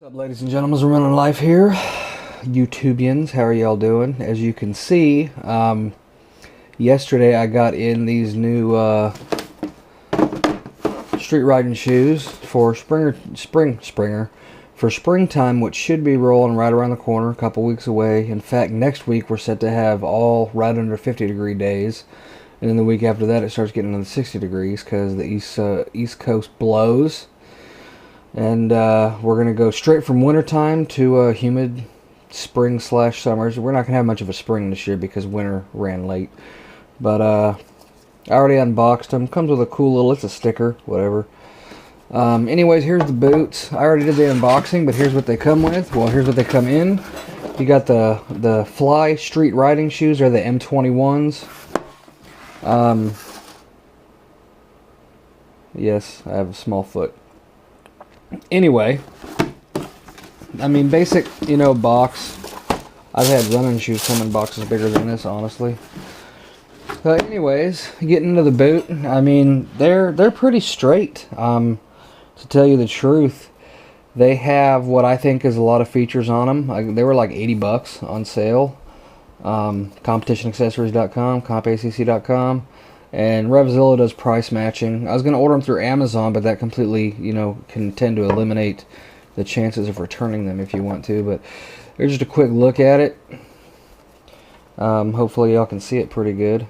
What's up, ladies and gentlemen? We're running live here. YouTubians, how are y'all doing? As you can see, yesterday I got in these new street riding shoes for for springtime, which should be rolling right around the corner, a couple weeks away. In fact, next week we're set to have all right under 50-degree days, and then the week after that it starts getting into the 60 degrees because the East Coast blows. And we're going to go straight from wintertime to humid spring/summer. We're not going to have much of a spring this year because winter ran late. But I already unboxed them. Comes with a cool little, it's a sticker, whatever. Anyways, here's the boots. I already did the unboxing, but here's what they come with. Well, here's what they come in. You got the Fly street riding shoes, or the M21s. Yes, I have a small foot. Anyway, I mean, basic, box. I've had running shoes come in boxes bigger than this, honestly. But anyways, getting into the boot, I mean, they're pretty straight. To tell you the truth, they have what I think is a lot of features on them. They were like 80 bucks on sale. Competitionaccessories.com, compacc.com. And Revzilla does price matching. I was going to order them through Amazon, but that completely, can tend to eliminate the chances of returning them if you want to. But here's just a quick look at it. Hopefully y'all can see it pretty good.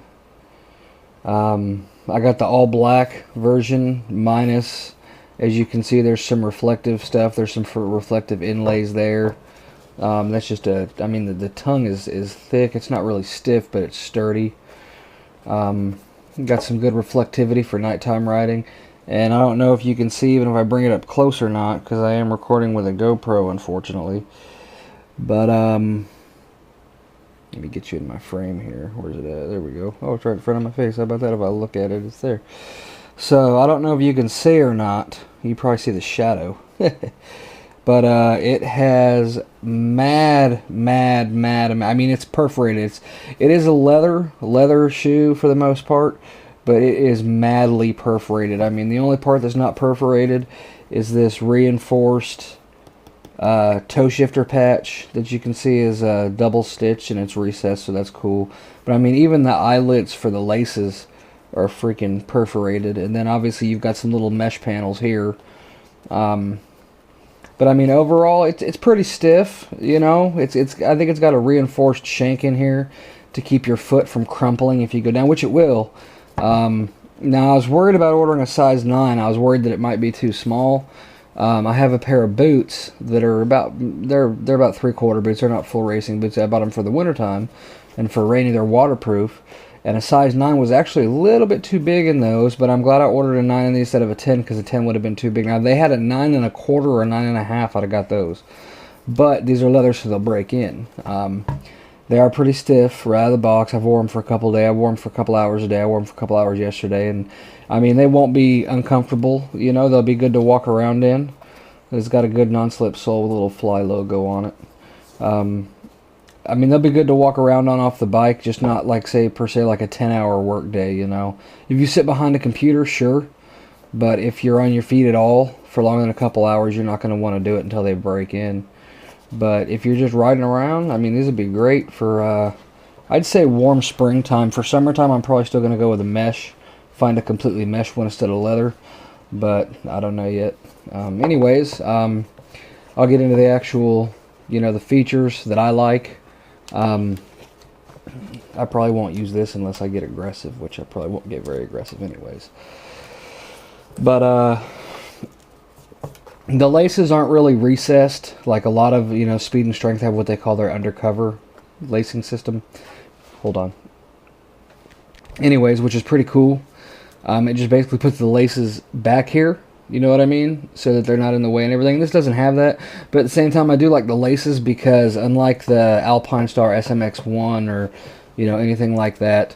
I got the all black version minus, as you can see, there's some reflective stuff. There's some reflective inlays there. That's just the tongue is thick. It's not really stiff, but it's sturdy. Got some good reflectivity for nighttime riding, and I don't know if you can see even if I bring it up close or not, because I am recording with a GoPro, unfortunately. But let me get you in my frame here. Where's it at? There we go. Oh, it's right in front of my face. How about that? If I look at it, it's there. So I don't know if you can see or not. You probably see the shadow. But it has mad. I mean, it's perforated. It is a leather shoe for the most part, but it is madly perforated. I mean, the only part that's not perforated is this reinforced toe shifter patch that you can see is double stitched and it's recessed, so that's cool. But I mean, even the eyelets for the laces are freaking perforated, and then obviously you've got some little mesh panels here. But I mean, overall, it's pretty stiff. I think it's got a reinforced shank in here to keep your foot from crumpling if you go down, which it will. Now, I was worried about ordering a size 9. I was worried that it might be too small. I have a pair of boots that are about 3/4 boots. They're not full racing boots. I bought them for the wintertime, and for rainy, they're waterproof. And a size 9 was actually a little bit too big in those, but I'm glad I ordered a 9 in these instead of a 10, because a 10 would have been too big. Now, they had a 9 1/4 or a 9 1/2, I'd have got those. But these are leather, so they'll break in. They are pretty stiff right out of the box. I've worn them for a couple of days. I wore them for a couple hours a day. I wore them for a couple hours yesterday. And, I mean, they won't be uncomfortable. They'll be good to walk around in. It's got a good non-slip sole with a little Fly logo on it. I mean, they'll be good to walk around on off the bike, just not like, per se, like a 10-hour work day, If you sit behind a computer, sure. But if you're on your feet at all for longer than a couple hours, you're not going to want to do it until they break in. But if you're just riding around, I mean, these would be great for, I'd say warm springtime. For summertime, I'm probably still going to go with a mesh. Find a completely mesh one instead of leather. But I don't know yet. Anyways, I'll get into the actual, the features that I like. I probably won't use this unless I get aggressive, which I probably won't get very aggressive anyways. But the laces aren't really recessed like a lot of Speed and Strength have what they call their undercover lacing system. Hold on. Anyways, which is pretty cool. It just basically puts the laces back here. You know what I mean? So that they're not in the way and everything. This doesn't have that. But at the same time, I do like the laces because unlike the Alpine Star SMX1 or, anything like that,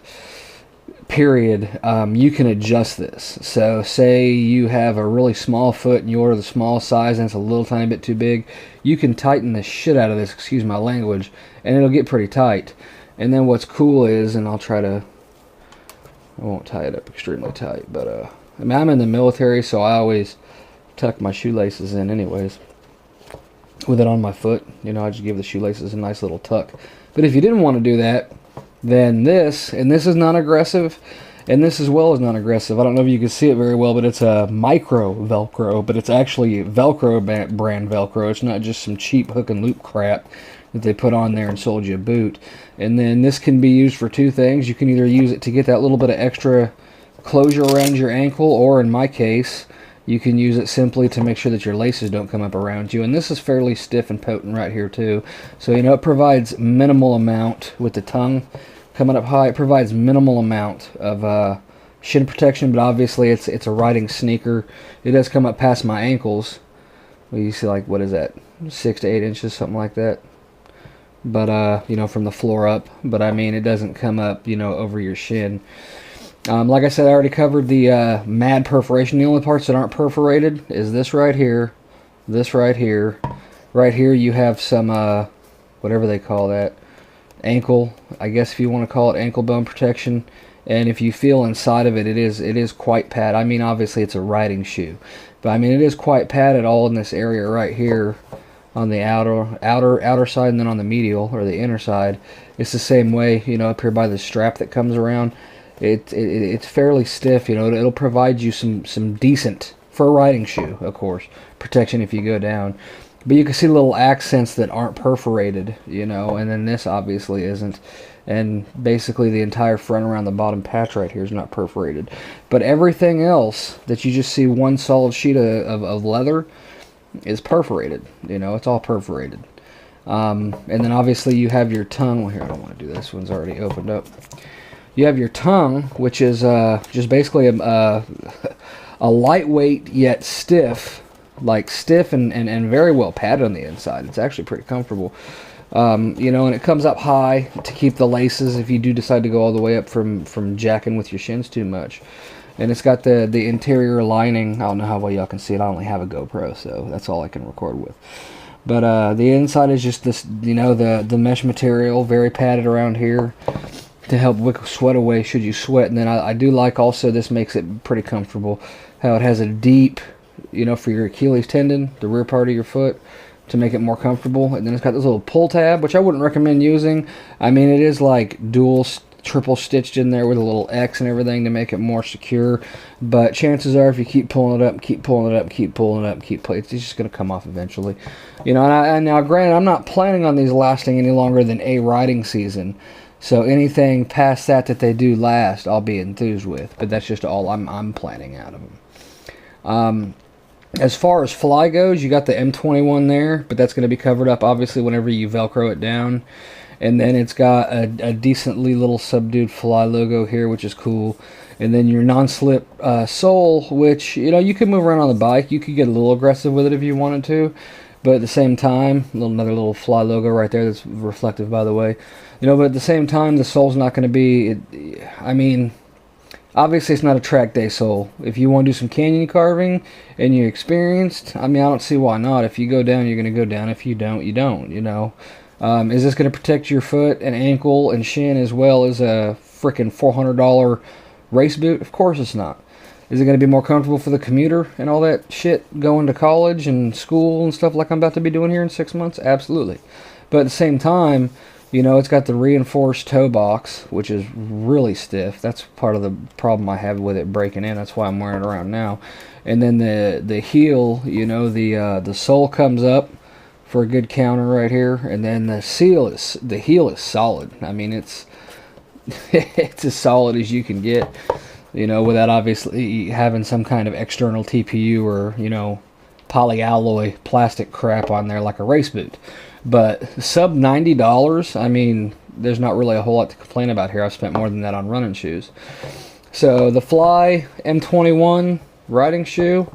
period, you can adjust this. So say you have a really small foot and you order the small size and it's a little tiny bit too big, you can tighten the shit out of this, excuse my language, and it'll get pretty tight. And then what's cool is, and I won't tie it up extremely tight, but I mean, I'm in the military, so I always tuck my shoelaces in anyways. with it on my foot. You know, I just give the shoelaces a nice little tuck. But if you didn't want to do that, then this, and this is non-aggressive, and this as well is non-aggressive. I don't know if you can see it very well, but it's a micro Velcro, but it's actually Velcro brand Velcro. It's not just some cheap hook and loop crap that they put on there and sold you a boot. And then this can be used for two things. You can either use it to get that little bit of extra closure around your ankle, or in my case, you can use it simply to make sure that your laces don't come up around you. And this is fairly stiff and potent right here too. So, you know, it provides minimal amount with the tongue coming up high. It provides minimal amount of shin protection, but obviously it's a riding sneaker. It does come up past my ankles. Well, you see, like, what is that? 6 to 8 inches, something like that. But, you know, from the floor up. But, I mean, it doesn't come up, you know, over your shin. Like I said, I already covered the mad perforation. The only parts that aren't perforated is this right here, this right here. Right here you have some, whatever they call that, ankle, I guess if you want to call it ankle bone protection. And if you feel inside of it, it is quite padded. I mean, obviously it's a riding shoe, but I mean it is quite padded all in this area right here on the outer side, and then on the medial or the inner side, it's the same way. You know, up here by the strap that comes around. It's fairly stiff, you know. It'll provide you some decent, for a riding shoe, of course, protection if you go down. But you can see little accents that aren't perforated, you know, and then this obviously isn't. And basically the entire front around the bottom patch right here is not perforated. But everything else that you just see one solid sheet of leather is perforated, you know, it's all perforated. And then obviously you have your tongue. Well, here, I don't want to do this. This one's already opened up. You have your tongue, which is just basically a lightweight yet stiff, like stiff and very well padded on the inside. It's actually pretty comfortable. You know, and it comes up high to keep the laces if you do decide to go all the way up from jacking with your shins too much. And it's got the interior lining. I don't know how well y'all can see it. I only have a GoPro, so that's all I can record with. But the inside is just this, you know, the mesh material, very padded around here, to help wick sweat away should you sweat. And then I do like also, this makes it pretty comfortable, how it has a deep, you know, for your Achilles tendon, the rear part of your foot, to make it more comfortable. And then it's got this little pull tab, which I wouldn't recommend using. I mean, it is like triple stitched in there with a little X and everything to make it more secure. But chances are, if you keep pulling it up, keep pulling it up, keep pulling it up, it's just going to come off eventually. You know, and now granted, I'm not planning on these lasting any longer than a riding season. So anything past that they do last, I'll be enthused with. But that's just all I'm planning out of them. As far as fly goes, you got the M21 there, but that's going to be covered up obviously whenever you Velcro it down. And then it's got a decently little subdued Fly logo here, which is cool. And then your non-slip sole, which, you know, you could move around on the bike. You could get a little aggressive with it if you wanted to. But at the same time, another little Fly logo right there that's reflective, by the way. You know, but at the same time, the sole's not going to be, I mean, obviously it's not a track day sole. If you want to do some canyon carving and you're experienced, I mean, I don't see why not. If you go down, you're going to go down. If you don't, you don't, you know. Is this going to protect your foot and ankle and shin as well as a freaking $400 race boot? Of course it's not. Is it going to be more comfortable for the commuter and all that shit going to college and school and stuff like I'm about to be doing here in 6 months? Absolutely. But at the same time, you know, it's got the reinforced toe box, which is really stiff. That's part of the problem I have with it breaking in. That's why I'm wearing it around now. And then the heel, you know, the sole comes up for a good counter right here, and then the heel is solid. I mean, it's it's as solid as you can get, you know, without obviously having some kind of external TPU or, you know, polyalloy plastic crap on there like a race boot. But sub $90, I mean, there's not really a whole lot to complain about here. I've spent more than that on running shoes. So the Fly M21 riding shoe,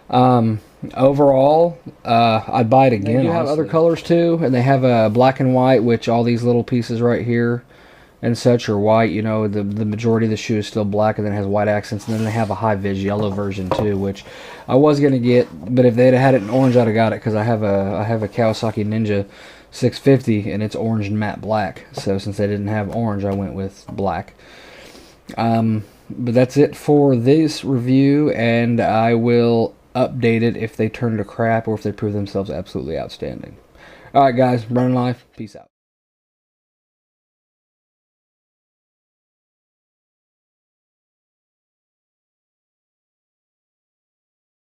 overall, I'd buy it again. They do have other colors too, and they have a black and white, which all these little pieces right here and such are white. You know, the majority of the shoe is still black, and then it has white accents. And then they have a high vis yellow version too, which I was gonna get, but if they'd had it in orange, I'd have got it, because I have a Kawasaki Ninja 650, and it's orange and matte black. So since they didn't have orange, I went with black. But that's it for this review, and I will updated if they turn to crap or if they prove themselves absolutely outstanding. Alright guys, running live. Peace out.